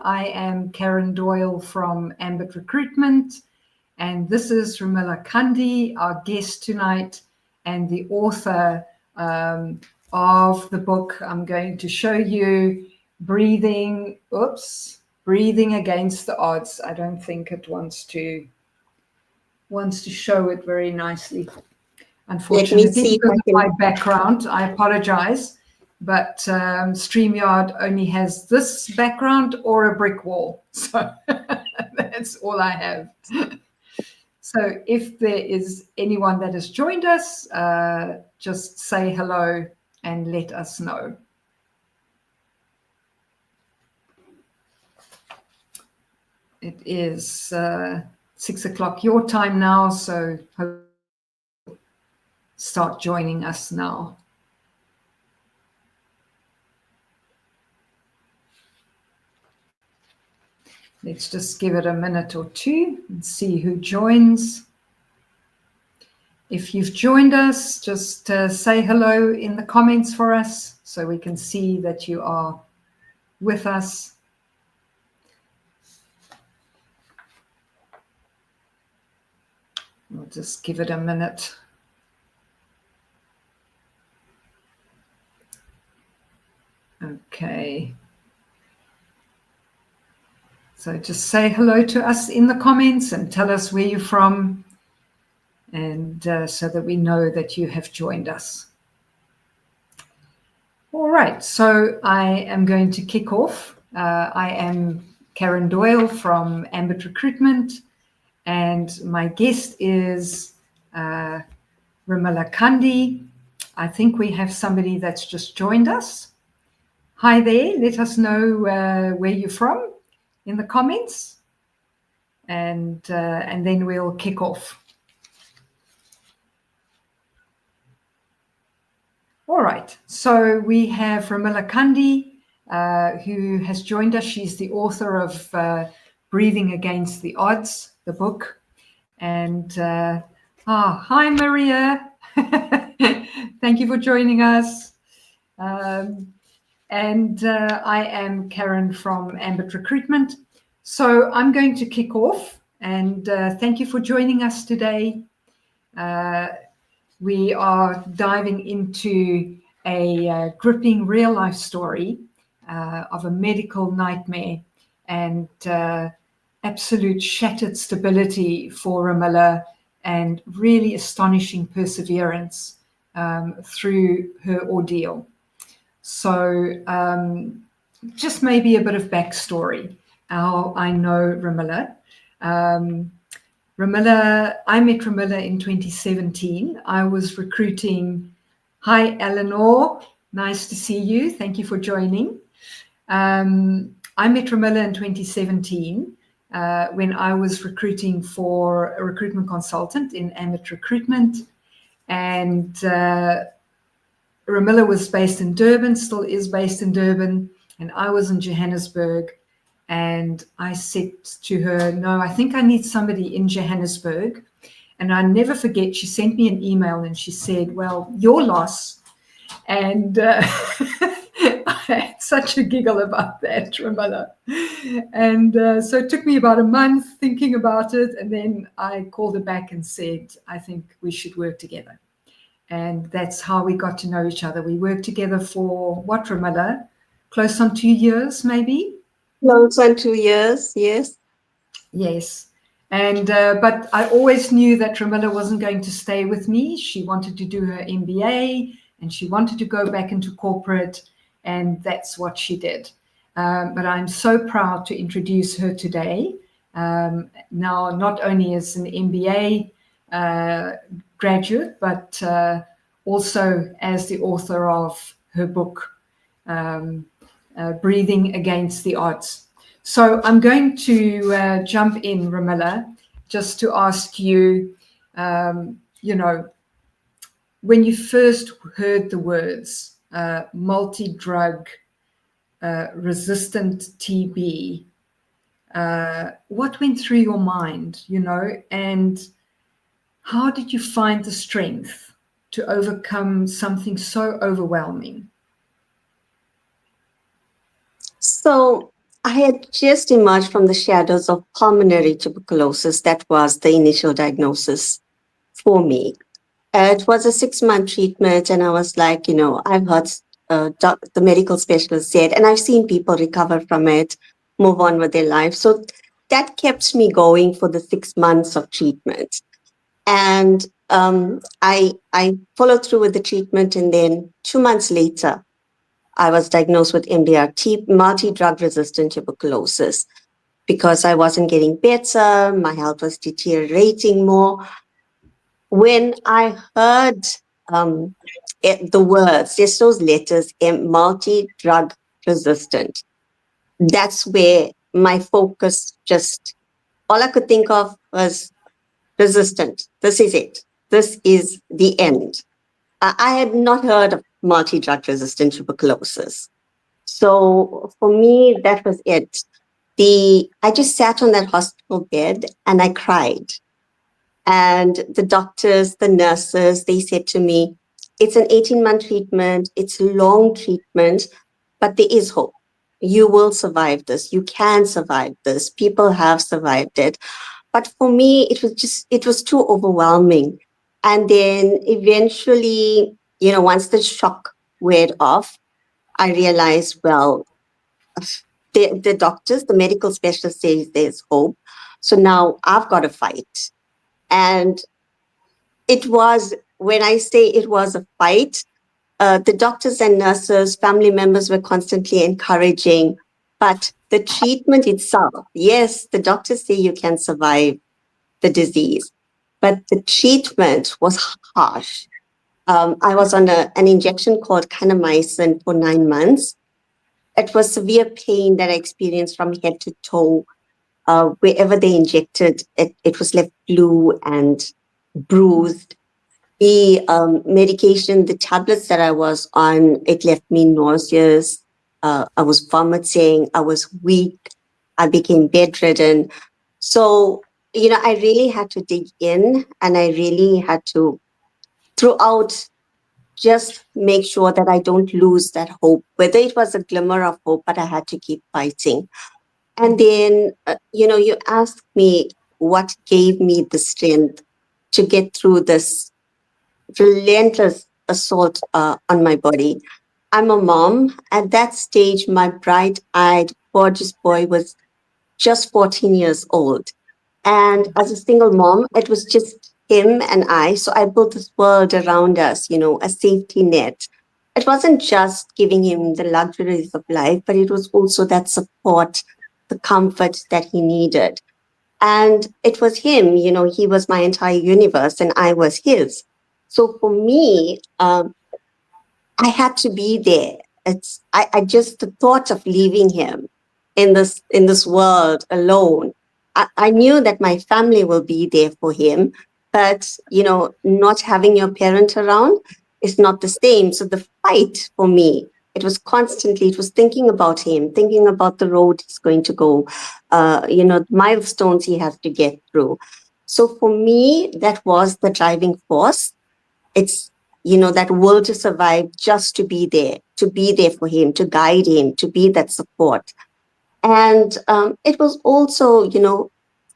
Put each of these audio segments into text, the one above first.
I am Caren Doyle from Ambit Recruitment, and this is Romilla Kandhi, our guest tonight, and the author of the book I'm going to show you, Breathing Against the Odds. I don't think it wants to show it very nicely. Unfortunately, because of my background, I apologize, but StreamYard only has this background or a brick wall, so that's all I have. So if there is anyone that has joined us, just say hello and let us know. It is 6 o'clock your time now, so start joining us now. Let's just give it a minute or two and see who joins. If you've joined us, just say hello in the comments for us so we can see that you are with us. We'll just give it a minute. Okay. So just say hello to us in the comments and tell us where you're from, and so that we know that you have joined us. All right, so I am going to kick off. I am Caren Doyle from Ambit Recruitment, and my guest is Romilla Kandhi. I think we have somebody that's just joined us. Hi there, let us know where you're from in the comments, and then we'll kick off. All right, so we have Romilla Kandhi, who has joined us. She's the author of Breathing Against the Odds, the book. And hi, Maria. Thank you for joining us. And I am Caren from Ambit Recruitment. So I'm going to kick off, and thank you for joining us today. We are diving into a gripping real life story of a medical nightmare and absolute shattered stability for Romilla, and really astonishing perseverance through her ordeal. So just maybe a bit of backstory, how I know Romilla. I met Romilla in 2017. I was recruiting. Hi, Eleanor. Nice to see you. Thank you for joining. I met Romilla in 2017 when I was recruiting for a recruitment consultant in Ambit Recruitment. And Romilla was based in Durban, still is based in Durban, and I was in Johannesburg. And I said to her, no, I think I need somebody in Johannesburg. And I never forget, she sent me an email and she said, well, your loss. And I had such a giggle about that, Romilla. And so it took me about a month thinking about it. And then I called her back and said, I think we should work together. And that's how we got to know each other. We worked together for what, Romilla? Close on 2 years, maybe? Close on 2 years, yes. Yes. And but I always knew that Romilla wasn't going to stay with me. She wanted to do her MBA and she wanted to go back into corporate, and that's what she did. But I'm so proud to introduce her today. Now, not only as an MBA graduate, but also as the author of her book, Breathing Against the Odds. So I'm going to jump in, Romilla, just to ask you, when you first heard the words multi-drug resistant TB, what went through your mind, and how did you find the strength to overcome something so overwhelming? So I had just emerged from the shadows of pulmonary tuberculosis. That was the initial diagnosis for me. It was a 6-month treatment, and I was like, I've heard the medical specialist said, and I've seen people recover from it, move on with their life. So that kept me going for the 6 months of treatment. And I followed through with the treatment, and then 2 months later, I was diagnosed with MDR, multi-drug resistant tuberculosis, because I wasn't getting better, my health was deteriorating more. When I heard the words, just those letters, multi-drug resistant, that's where my focus all I could think of was resistant. This is it. This is the end. I had not heard of multi-drug resistant tuberculosis. So for me, that was it. I just sat on that hospital bed and I cried. And the doctors, the nurses, they said to me, it's an 18-month treatment, it's long treatment, but there is hope. You will survive this. You can survive this. People have survived it. But for me, it was too overwhelming. And then eventually, once the shock wore off, I realized, well, the doctors, the medical specialist says there's hope. So now I've got to fight. And it was, when I say it was a fight, the doctors and nurses, family members were constantly encouraging. But the treatment itself, yes, the doctors say you can survive the disease, but the treatment was harsh. I was on an injection called kanamycin for 9 months. It was severe pain that I experienced from head to toe. Wherever they injected it, it was left blue and bruised. The medication, the tablets that I was on, it left me nauseous. I was vomiting. I was weak. I became bedridden. So, I really had to dig in, and I really had to, throughout, just make sure that I don't lose that hope, whether it was a glimmer of hope, but I had to keep fighting. And then, you asked me what gave me the strength to get through this relentless assault on my body. I'm a mom. At that stage, my bright-eyed, gorgeous boy was just 14 years old. And as a single mom, it was just him and I. So I built this world around us, a safety net. It wasn't just giving him the luxuries of life, but it was also that support, the comfort that he needed. And it was him, he was my entire universe and I was his. So for me, I had to be there. I just, the thought of leaving him in this world alone. I knew that my family will be there for him, but not having your parent around is not the same. So the fight for me, it was thinking about him, thinking about the road he's going to go, milestones he has to get through. So for me, that was the driving force. It's, that will to survive, just to be there for him, to guide him, to be that support. And it was also,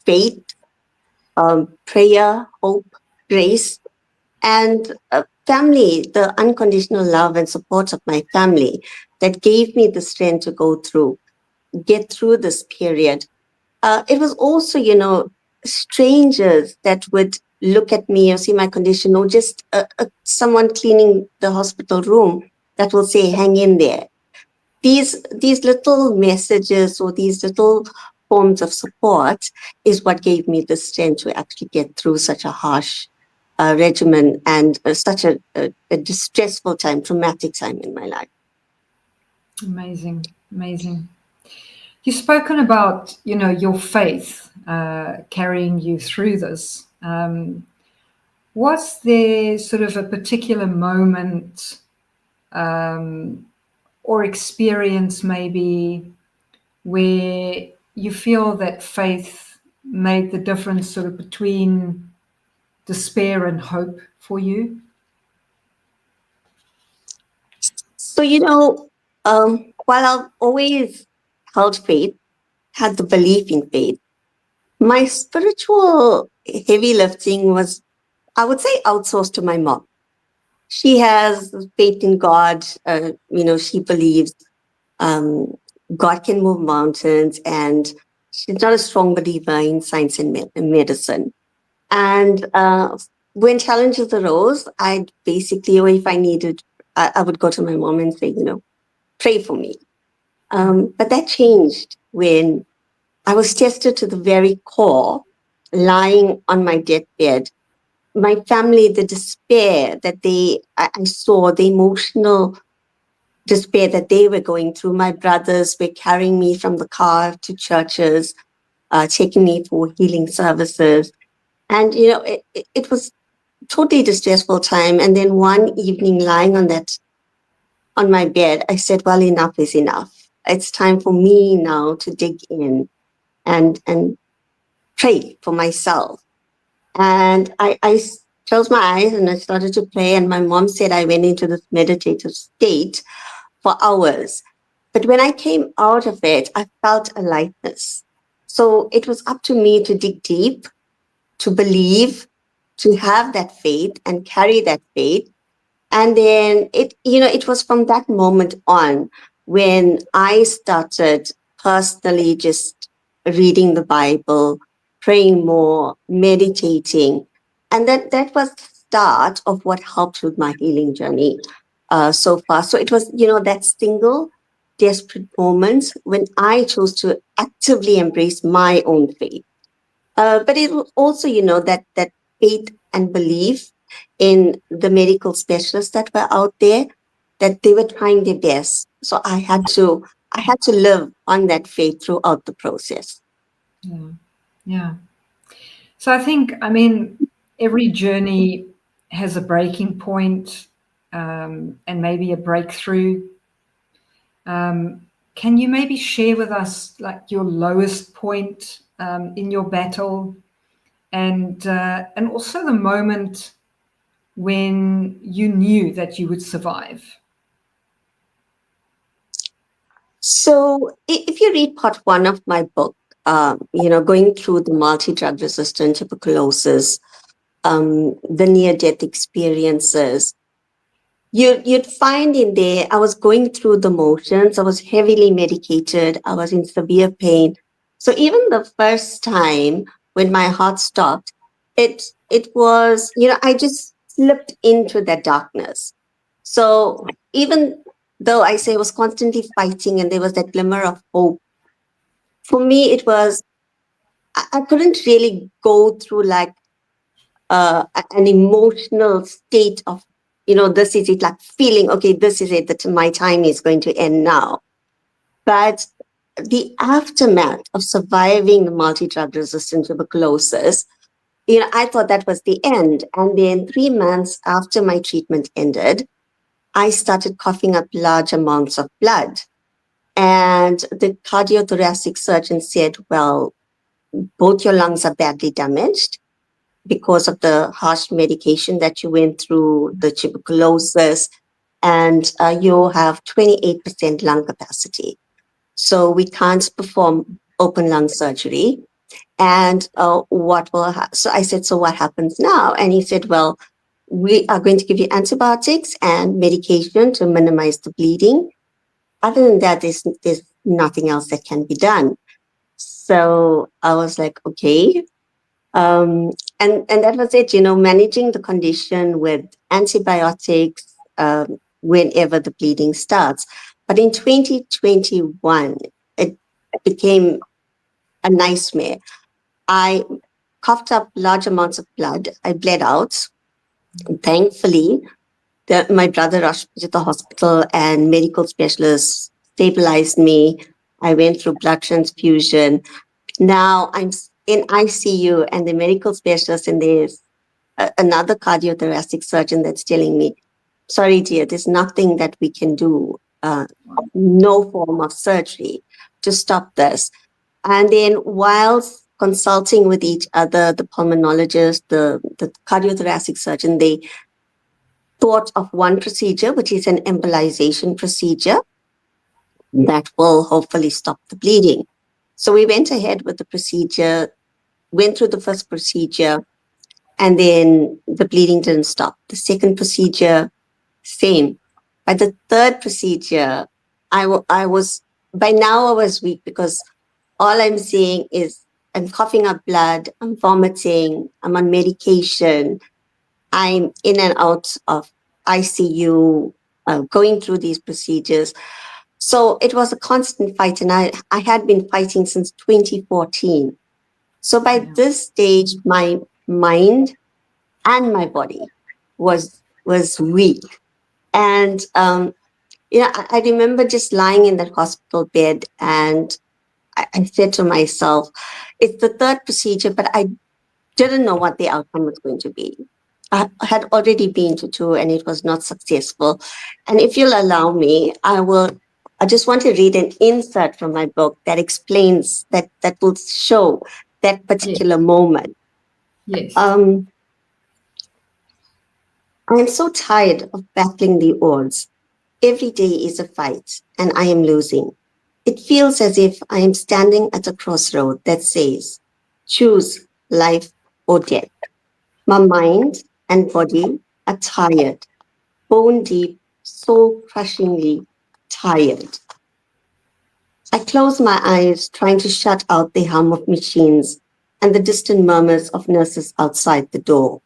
faith, prayer, hope, grace, and family, the unconditional love and support of my family that gave me the strength to get through this period. It was also, strangers that would look at me or see my condition, or just someone cleaning the hospital room that will say, hang in there. These little messages or these little forms of support is what gave me the strength to actually get through such a harsh regimen and such a distressful time, traumatic time in my life. Amazing, amazing. You've spoken about, your faith carrying you through this. Was there sort of a particular moment or experience maybe where you feel that faith made the difference sort of between despair and hope for you? So, while I've always held faith, had the belief in faith. My spiritual heavy lifting was, I would say, outsourced to my mom. She has faith in God. She believes um, God can move mountains, and she's not a strong believer in science and medicine. And when challenges arose, I'd basically, or if I needed, I would go to my mom and say, pray for me. But that changed when I was tested to the very core, lying on my deathbed. My family, the despair that I saw, the emotional despair that they were going through. My brothers were carrying me from the car to churches, taking me for healing services. And, it was totally distressful time. And then one evening lying on my bed, I said, well, enough is enough. It's time for me now to dig in and pray for myself. And I closed my eyes and I started to pray. And my mom said I went into this meditative state for hours. But when I came out of it, I felt a lightness. So it was up to me to dig deep, to believe, to have that faith and carry that faith. And then it was from that moment on when I started personally just reading the Bible, praying more, meditating. And that was the start of what helped with my healing journey so far. So it was, that single desperate moment when I chose to actively embrace my own faith. But it was also, that faith and belief in the medical specialists that were out there, that they were trying their best. So I had to live on that faith throughout the process. Yeah. So I mean, every journey has a breaking point, and maybe a breakthrough. Can you maybe share with us like your lowest point in your battle, and also the moment when you knew that you would survive? So if you read part 1 of my book, going through the multi-drug resistant tuberculosis, the near-death experiences, you'd find in there, I was going through the motions. I was heavily medicated. I was in severe pain. So even the first time when my heart stopped, it was, I just slipped into that darkness. So even though I say I was constantly fighting and there was that glimmer of hope, for me, it was, I couldn't really go through like an emotional state of, this is it, like feeling, okay, this is it, that my time is going to end now. But the aftermath of surviving the multi-drug resistant tuberculosis, I thought that was the end. And then 3 months after my treatment ended, I started coughing up large amounts of blood. And the cardiothoracic surgeon said, well, both your lungs are badly damaged because of the harsh medication that you went through, the tuberculosis, and you have 28% lung capacity. So we can't perform open lung surgery. And what will happen? So I said, so what happens now? And he said, well, we are going to give you antibiotics and medication to minimize the bleeding. Other than that, there's nothing else that can be done. So I was like, okay. And that was it, managing the condition with antibiotics whenever the bleeding starts. But in 2021, it became a nightmare. I coughed up large amounts of blood. I bled out. And thankfully, my brother rushed me to the hospital and medical specialists stabilized me. I went through blood transfusion. Now I'm in ICU and the medical specialist, and there's another cardiothoracic surgeon that's telling me, sorry, dear, there's nothing that we can do, no form of surgery to stop this. And then whilst consulting with each other, the pulmonologist, the cardiothoracic surgeon, they thought of one procedure, which is an embolization procedure that will hopefully stop the bleeding. So we went ahead with the procedure, went through the first procedure, and then the bleeding didn't stop. The second procedure, same. By the third procedure, I was, by now I was weak because all I'm saying is I'm coughing up blood, I'm vomiting, I'm on medication, I'm in and out of ICU, going through these procedures. So it was a constant fight, and I had been fighting since 2014. So by this stage, my mind and my body was weak. And I remember just lying in that hospital bed, and I said to myself, it's the third procedure, but I didn't know what the outcome was going to be. I had already been to two, and it was not successful. And if you'll allow me, I just want to read an insert from my book that explains that will show that particular moment. Yes. I am so tired of battling the odds. Every day is a fight, and I am losing. It feels as if I am standing at a crossroad that says, choose life or death. My mind and body are tired, bone deep, soul crushingly tired. I close my eyes, trying to shut out the hum of machines and the distant murmurs of nurses outside the door.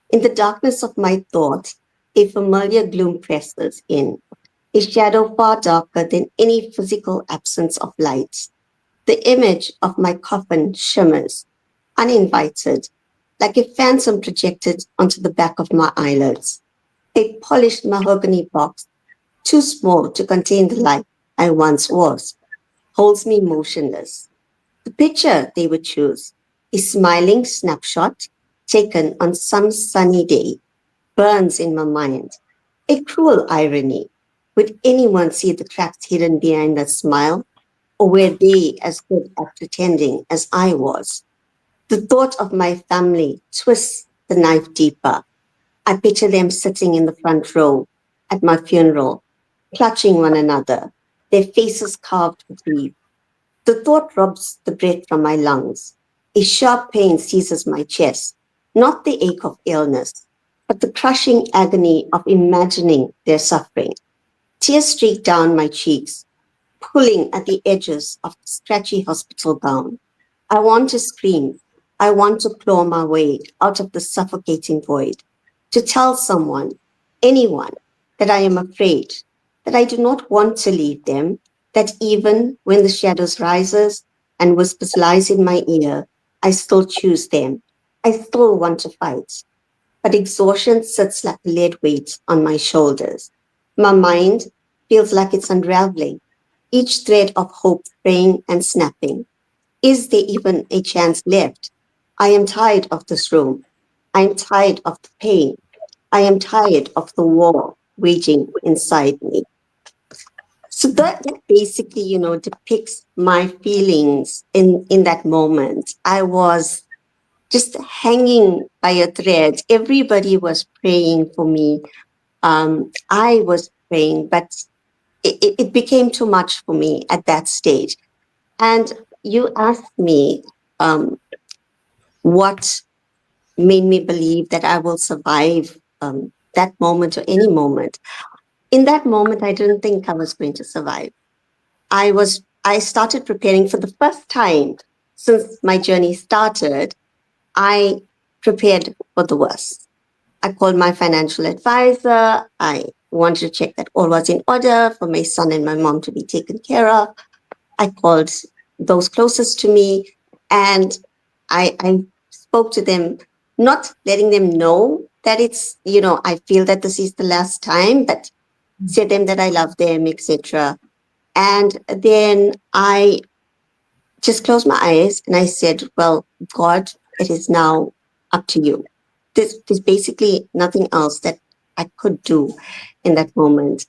In the darkness of my thoughts, a familiar gloom presses in, a shadow far darker than any physical absence of light. The image of my coffin shimmers, uninvited, like a phantom projected onto the back of my eyelids. A polished mahogany box, too small to contain the life I once was, holds me motionless. The picture they would choose, a smiling snapshot taken on some sunny day, burns in my mind. A cruel irony. Would anyone see the cracks hidden behind that smile? Or were they as good at pretending as I was? The thought of my family twists the knife deeper. I picture them sitting in the front row at my funeral, clutching one another, their faces carved with grief. The thought robs the breath from my lungs. A sharp pain seizes my chest, not the ache of illness, but the crushing agony of imagining their suffering. Tears streak down my cheeks, pulling at the edges of the scratchy hospital gown. I want to scream. I want to claw my way out of the suffocating void, to tell someone, anyone, that I am afraid, that I do not want to leave them, that even when the shadows rises and whispers lies in my ear, I still choose them. I still want to fight. But exhaustion sits like a lead weight on my shoulders. My mind feels like it's unraveling, each thread of hope fraying and snapping. Is there even a chance left? I am tired of this room. I am tired of the pain. I am tired of the war waging inside me. So that basically, depicts my feelings in that moment. I was just hanging by a thread. Everybody was praying for me. I was praying, but it became too much for me at that stage. And you asked me what made me believe that I will survive that moment or any moment. In that moment, I didn't think I was going to survive. I started preparing for the first time since my journey started. I prepared for the worst. I called my financial advisor. I wanted to check that all was in order for my son and my mom to be taken care of. I called those closest to me, and I spoke to them, not letting them know that it's, I feel that this is the last time, but said them that I love them, etc. And then I just closed my eyes and I said, well, God, it is now up to you. There's basically nothing else that I could do in that moment.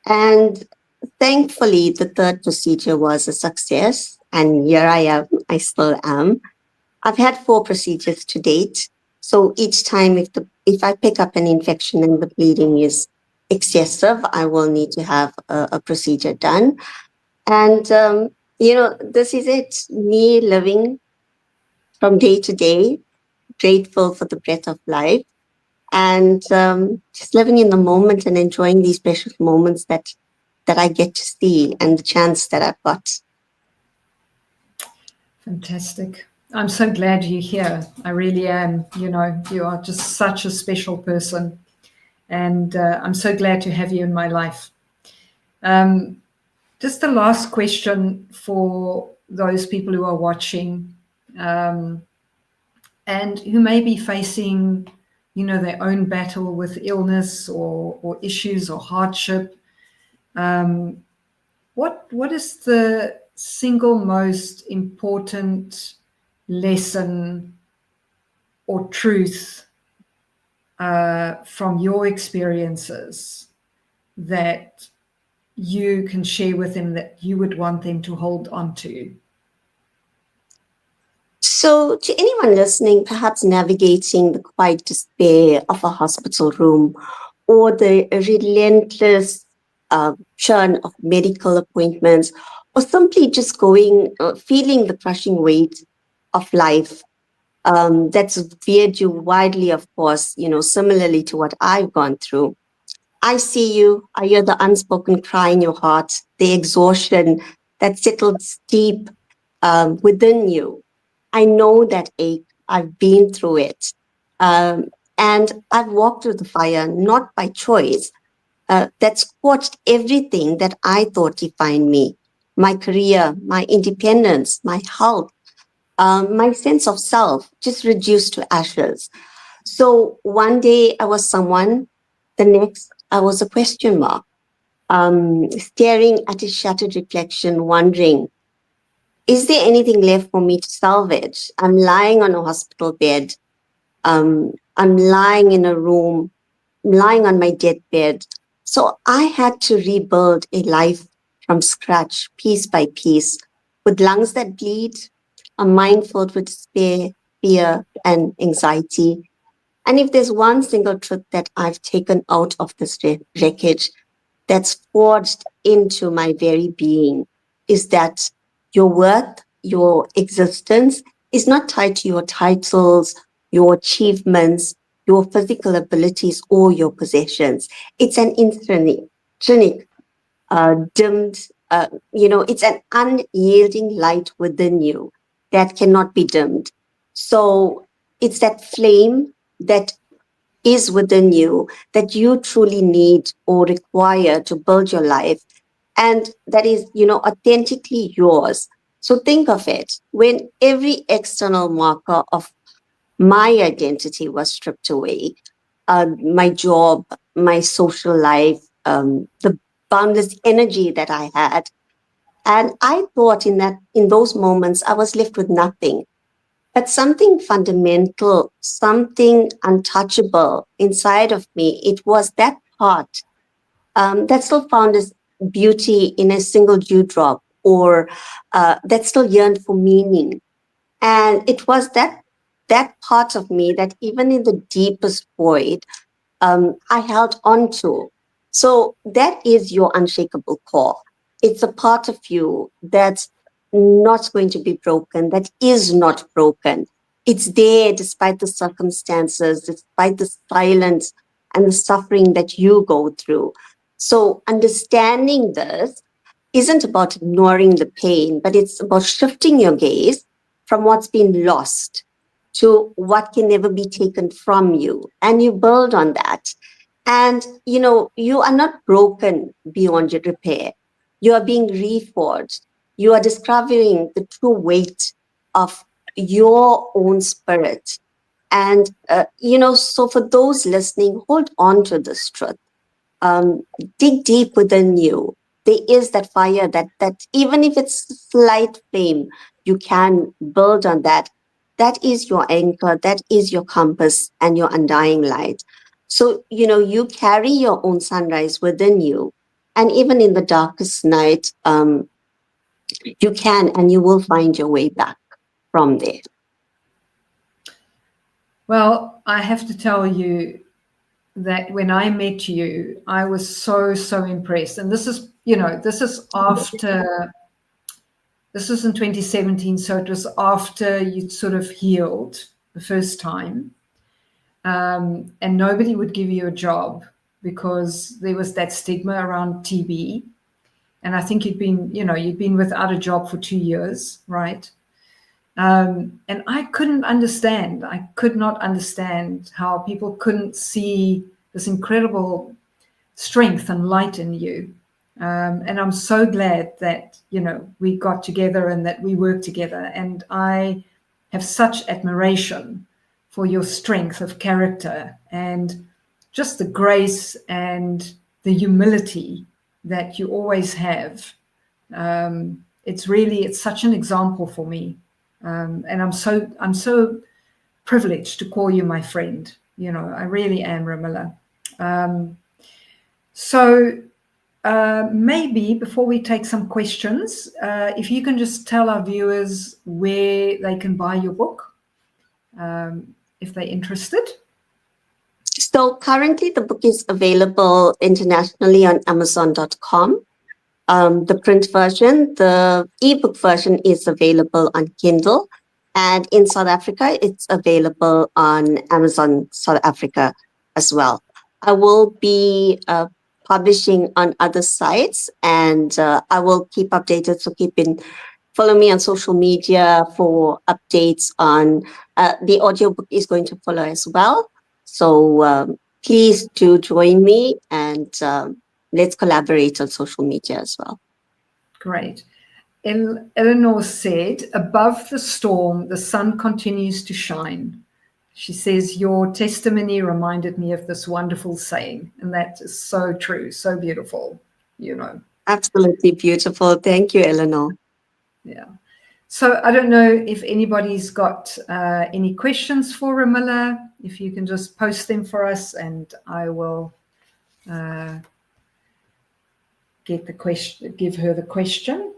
And thankfully, the third procedure was a success. And here I am, I still am. I've had 4 procedures to date. So each time if I pick up an infection and the bleeding is excessive, I will need to have a procedure done. And This is it. Me living from day to day, grateful for the breath of life, and just living in the moment and enjoying these precious moments that I get to see and the chance that I've got. Fantastic. I'm so glad you're here. I really am. You are just such a special person. And I'm so glad to have you in my life. Just the last question for those people who are watching and who may be facing, their own battle with illness or issues or hardship. What is the single most important lesson or truth from your experiences that you can share with them that you would want them to hold on to? So, to anyone listening, perhaps navigating the quiet despair of a hospital room or the relentless churn of medical appointments, or simply just feeling the crushing weight of life that's veered you widely, of course, similarly to what I've gone through. I see you. I hear the unspoken cry in your heart, the exhaustion that settles deep within you. I know that ache. I've been through it. And I've walked through the fire, not by choice, that scorched everything that I thought defined me: my career, my independence, my health, my sense of self, just reduced to ashes. So one day I was someone, the next I was a question mark, staring at a shattered reflection, wondering, is there anything left for me to salvage? I'm lying on a hospital bed. I'm lying in a room, lying on my deathbed. So I had to rebuild a life from scratch, piece by piece, with lungs that bleed, a mind filled with despair, fear, and anxiety. And if there's one single truth that I've taken out of this wreckage that's forged into my very being, is that your worth, your existence is not tied to your titles, your achievements, your physical abilities, or your possessions. It's an intrinsic, dimmed, it's an unyielding light within you that cannot be dimmed. So it's that flame that is within you that you truly need or require to build your life, and that is authentically yours. So think of it: when every external marker of my identity was stripped away, my job, my social life, the boundless energy that I had, and I thought in those moments I was left with nothing but something fundamental, something untouchable inside of me. It was that part that still found its beauty in a single dewdrop, or that still yearned for meaning. And it was that part of me that even in the deepest void, I held on to. So that is your unshakable core. It's a part of you that's not going to be broken, that is not broken. It's there despite the circumstances, despite the silence and the suffering that you go through. So understanding this isn't about ignoring the pain, but it's about shifting your gaze from what's been lost to what can never be taken from you. And you build on that. And, you are not broken beyond your repair. You are being reforged. You are discovering the true weight of your own spirit. And, so for those listening, hold on to this truth. Um, Dig deep within you. There is that fire that even if it's a slight flame, you can build on that. That is your anchor, that is your compass and your undying light. So, you carry your own sunrise within you. And even in the darkest night, you can and you will find your way back from there. Well, I have to tell you that when I met you, I was so, so impressed. And this is after This was in 2017, so it was after you'd sort of healed the first time. And nobody would give you a job because there was that stigma around TB. And I think you'd been without a job for 2 years, right? And I couldn't understand. I could not understand how people couldn't see this incredible strength and light in you. And I'm so glad that, we got together and that we worked together. And I have such admiration for your strength of character and just the grace and the humility that you always have. It's such an example for me. And I'm so privileged to call you my friend. I really am, Romilla. So maybe before we take some questions, if you can just tell our viewers where they can buy your book, if they're interested. So currently the book is available internationally on Amazon.com. The print version, the ebook version is available on Kindle. And in South Africa, it's available on Amazon South Africa as well. I will be publishing on other sites, and I will keep updated. So follow me on social media for updates on the audiobook is going to follow as well. So please do join me, and let's collaborate on social media as well. Great. Eleanor said, above the storm, the sun continues to shine. She says, your testimony reminded me of this wonderful saying, and that is so true, so beautiful, Absolutely beautiful. Thank you, Eleanor. Yeah. So I don't know if anybody's got any questions for Romilla. If you can just post them for us, and I will give her the question.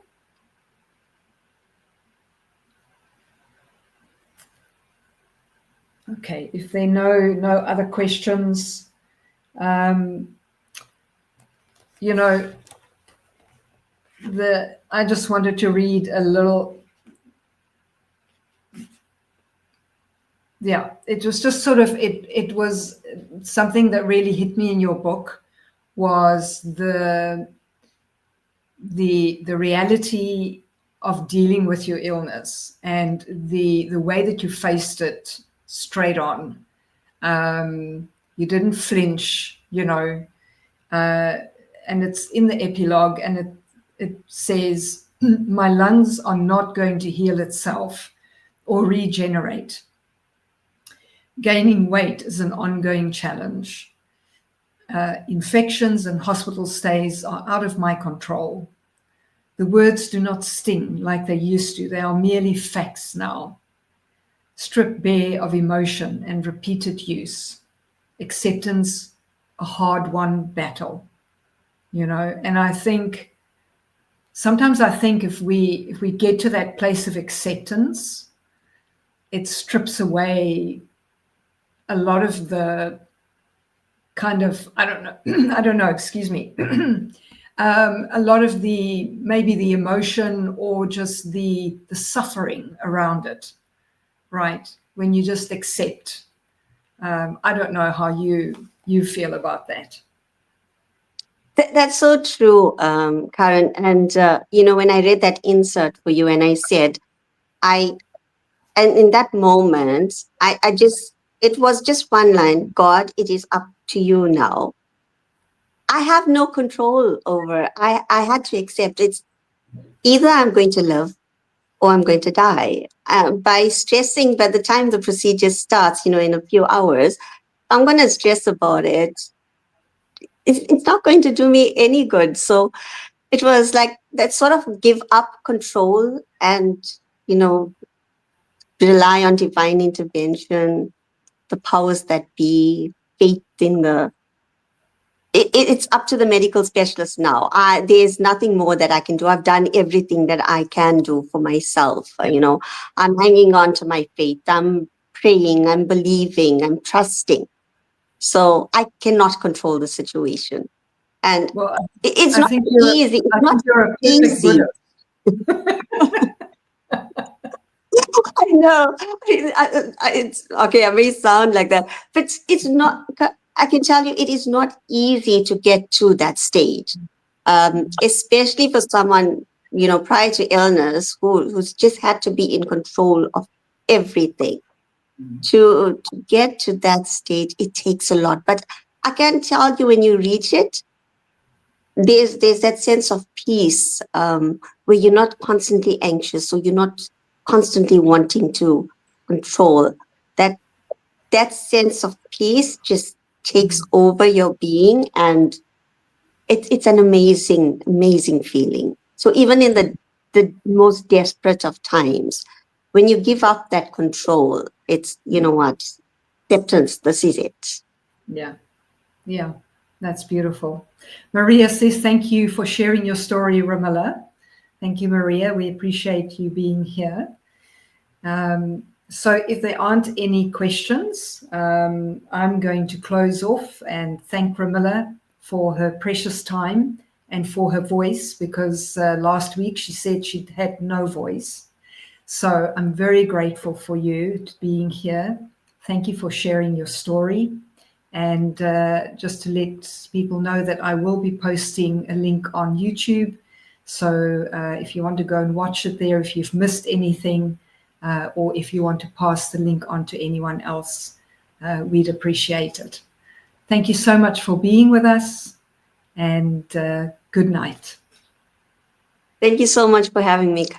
Okay, if there are no other questions, I just wanted to read a little. Yeah, it was just sort of, it was something that really hit me in your book, was the reality of dealing with your illness and the way that you faced it straight on. You didn't flinch, and it's in the epilogue, and it says, my lungs are not going to heal itself or regenerate. Gaining weight is an ongoing challenge. Infections and hospital stays are out of my control. The words do not sting like they used to. They are merely facts now, stripped bare of emotion and repeated use. Acceptance, a hard-won battle, And I think, sometimes I think if we get to that place of acceptance, it strips away a lot of the kind of, I don't know, excuse me, a lot of maybe the emotion or just the suffering around it, right? When you just accept. I don't know how you feel about that. That's so true, Caren. And, when I read that insert for you and I said, and in that moment, it was just one line, God, it is up to you now. I have no control over, I had to accept it's either I'm going to live or I'm going to die. By stressing, by the time the procedure starts, in a few hours, I'm going to stress about it. It's not going to do me any good. So it was like that sort of give up control and, rely on divine intervention, the powers that be, faith in it's up to the medical specialist now. There's nothing more that I can do. I've done everything that I can do for myself. I'm hanging on to my faith. I'm praying, I'm believing, I'm trusting. So I cannot control the situation. And it's not easy. It's not easy. I know. It's okay. I may sound like that, but it's not. I can tell you, it is not easy to get to that stage, especially for someone prior to illness who's just had to be in control of everything. To get to that stage, it takes a lot. But I can tell you, when you reach it, there's that sense of peace, where you're not constantly anxious, so you're not constantly wanting to control. That sense of peace just takes over your being, and it's an amazing feeling. So even in the most desperate of times, when you give up that control, it's, you know what, acceptance, this is it. Yeah. Yeah. That's beautiful. Maria says, thank you for sharing your story, Romilla. Thank you, Maria. We appreciate you being here. So if there aren't any questions, I'm going to close off and thank Romilla for her precious time and for her voice, because last week she said she had no voice. So I'm very grateful for you being here. Thank you for sharing your story. And just to let people know that I will be posting a link on YouTube. So if you want to go and watch it there, if you've missed anything, or if you want to pass the link on to anyone else, we'd appreciate it. Thank you so much for being with us, and good night. Thank you so much for having me, Caren.